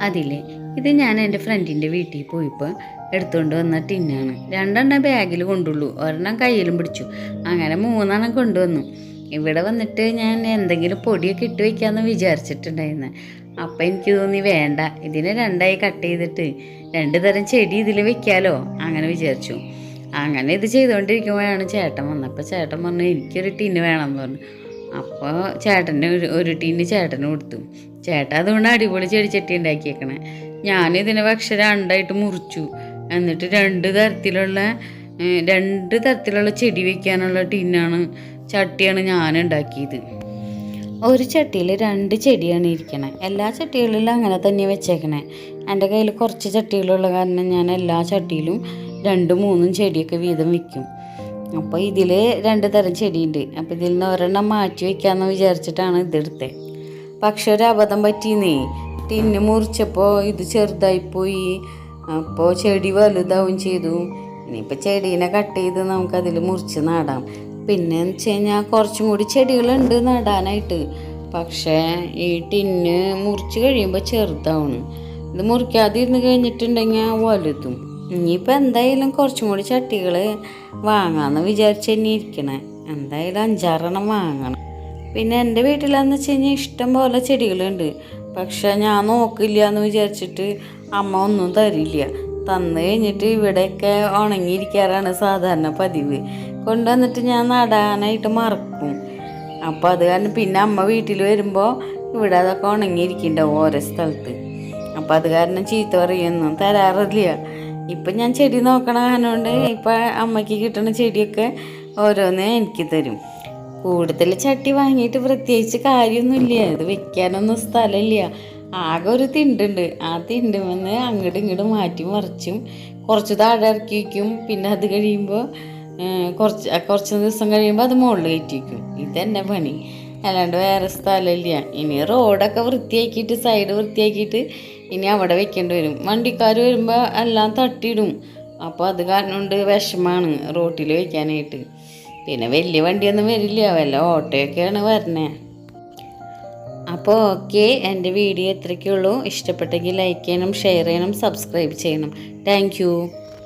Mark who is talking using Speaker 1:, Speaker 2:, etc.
Speaker 1: അതില്ലേ, ഇത് ഞാൻ എൻ്റെ ഫ്രണ്ടിൻ്റെ വീട്ടിൽ പോയപ്പോൾ എടുത്തുകൊണ്ട് വന്ന ടിന്നാണ്. 2 ബാഗിൽ കൊണ്ടുള്ളൂ, ഒരെണ്ണം കയ്യിലും പിടിച്ചു. അങ്ങനെ 3 കൊണ്ടുവന്നു. ഇവിടെ വന്നിട്ട് ഞാൻ എന്തെങ്കിലും പൊടിയൊക്കെ ഇട്ട് വയ്ക്കാമെന്ന് വിചാരിച്ചിട്ടുണ്ടായിരുന്നു. അപ്പം എനിക്ക് തോന്നി വേണ്ട, ഇതിനെ 2 കട്ട് ചെയ്തിട്ട് 2 തരം ചെടി ഇതിൽ വെക്കാമല്ലോ, അങ്ങനെ വിചാരിച്ചു. അങ്ങനെ ഇത് ചെയ്തുകൊണ്ടിരിക്കുമ്പോഴാണ് ചേട്ടൻ വന്നപ്പോൾ ചേട്ടൻ പറഞ്ഞു എനിക്കൊരു ടിന്ന് വേണമെന്ന് പറഞ്ഞു. അപ്പോൾ ചേട്ടൻ്റെ ഒരു ടിന്ന് ചേട്ടന് കൊടുത്തു. ചേട്ടൻ അതുകൊണ്ട് അടിപൊളി ചെടിച്ചട്ടി ഉണ്ടാക്കിയേക്കണേ. ഞാനിതിനെ പക്ഷെ 2 മുറിച്ചു. എന്നിട്ട് 2 തരത്തിലുള്ള ചെടി വയ്ക്കാനുള്ള ചട്ടിയാണ് ഞാൻ ഉണ്ടാക്കിയത്. ഒരു ചട്ടിയിൽ 2 ചെടിയാണ് ഇരിക്കണേ. എല്ലാ ചട്ടികളിലും അങ്ങനെ തന്നെ വെച്ചേക്കണേ. എൻ്റെ കയ്യിൽ കുറച്ച് ചട്ടികളുള്ള കാരണം ഞാൻ എല്ലാ ചട്ടിയിലും 2-3 ചെടിയൊക്കെ വീതം വയ്ക്കും. അപ്പോൾ ഇതിൽ 2 തരം ചെടിയുണ്ട്. അപ്പോൾ ഇതിൽ നിന്ന് ഒരെണ്ണം മാറ്റി വയ്ക്കാമെന്ന് വിചാരിച്ചിട്ടാണ് ഇതെടുത്തത്. പക്ഷെ ഒരു അബദ്ധം പറ്റിയെന്നേ, ടിന്ന് മുറിച്ചപ്പോൾ ഇത് ചെറുതായിപ്പോയി. അപ്പോൾ ചെടി വലുതാവും ചെയ്തു. ഇനിയിപ്പോൾ ചെടീനെ കട്ട് ചെയ്ത് നമുക്കതിൽ മുറിച്ച് നടാം. പിന്നെ എന്ന് വെച്ച് കഴിഞ്ഞാൽ കുറച്ചും കൂടി ചെടികളുണ്ട് നടാനായിട്ട്. പക്ഷേ ഈ ടിന്ന് മുറിച്ച് കഴിയുമ്പോൾ ചെറുതാവണം. ഇത് മുറിക്കാതിരുന്ന് കഴിഞ്ഞിട്ടുണ്ടെങ്കിൽ വലുതും. ഇനിയിപ്പോൾ എന്തായാലും കുറച്ചും കൂടി ചട്ടികൾ വാങ്ങാമെന്ന് വിചാരിച്ച് തന്നെ ഇരിക്കണേ. എന്തായാലും 5-6 വാങ്ങണം. പിന്നെ എൻ്റെ വീട്ടിലാന്ന് വെച്ച് കഴിഞ്ഞാൽ ഇഷ്ടം പോലെ ചെടികളുണ്ട്. പക്ഷെ ഞാൻ നോക്കില്ല എന്ന് വിചാരിച്ചിട്ട് അമ്മ ഒന്നും തരില്ല. തന്നു കഴിഞ്ഞിട്ട് ഇവിടെയൊക്കെ ഉണങ്ങിയിരിക്കാറാണ് സാധാരണ പതിവ്. കൊണ്ടുവന്നിട്ട് ഞാൻ നടാനായിട്ട് മറക്കും. അപ്പോൾ അത് കാരണം പിന്നെ അമ്മ വീട്ടിൽ വരുമ്പോൾ ഇവിടെ അതൊക്കെ ഉണങ്ങിയിരിക്കുന്നുണ്ടാവും ഓരോ സ്ഥലത്ത്. അപ്പോൾ അത് കാരണം ചീത്ത പറയുമൊന്നും തരാറില്ല. ഇപ്പം ഞാൻ ചെടി നോക്കണ കാരണമുണ്ട് ഇപ്പം അമ്മയ്ക്ക് കിട്ടുന്ന ചെടിയൊക്കെ ഓരോന്നേ എനിക്ക് തരും. കൂടുതൽ ചട്ടി വാങ്ങിയിട്ട് പ്രത്യേകിച്ച് കാര്യമൊന്നുമില്ല. ഇത് വെക്കാനൊന്നും സ്ഥലമില്ല. ആകെ ഒരു തിണ്ടുണ്ട്. ആ തിണ്ടുമെന്ന് അങ്ങോട്ടും ഇങ്ങോട്ടും മാറ്റി മറിച്ചും കുറച്ച് താഴെ ഇറക്കി വയ്ക്കും. പിന്നെ അത് കഴിയുമ്പോൾ കുറച്ച് ദിവസം കഴിയുമ്പോൾ അത് മുകളിൽ കയറ്റി വയ്ക്കും. ഇതെന്നെ പണി, അല്ലാണ്ട് വേറെ സ്ഥലമില്ല. ഇനി റോഡൊക്കെ വൃത്തിയാക്കിയിട്ട് സൈഡ് വൃത്തിയാക്കിയിട്ട് ഇനി അവിടെ വെക്കേണ്ടി വരും. വണ്ടിക്കാർ വരുമ്പോൾ എല്ലാം തട്ടിയിടും. അപ്പോൾ അത് കാരണം കൊണ്ട് വിഷമാണ് റോട്ടിൽ വയ്ക്കാനായിട്ട്. പിന്നെ വലിയ വണ്ടിയൊന്നും വരില്ല, വല്ല ഓട്ടോയൊക്കെയാണ് വരണേ. അപ്പോൾ ഓക്കെ, എൻ്റെ വീഡിയോ ഇത്രയ്ക്കുള്ളൂ. ഇഷ്ടപ്പെട്ടെങ്കിൽ ലൈക്ക് ചെയ്യണം, ഷെയർ ചെയ്യണം, സബ്സ്ക്രൈബ് ചെയ്യണം. Thank you.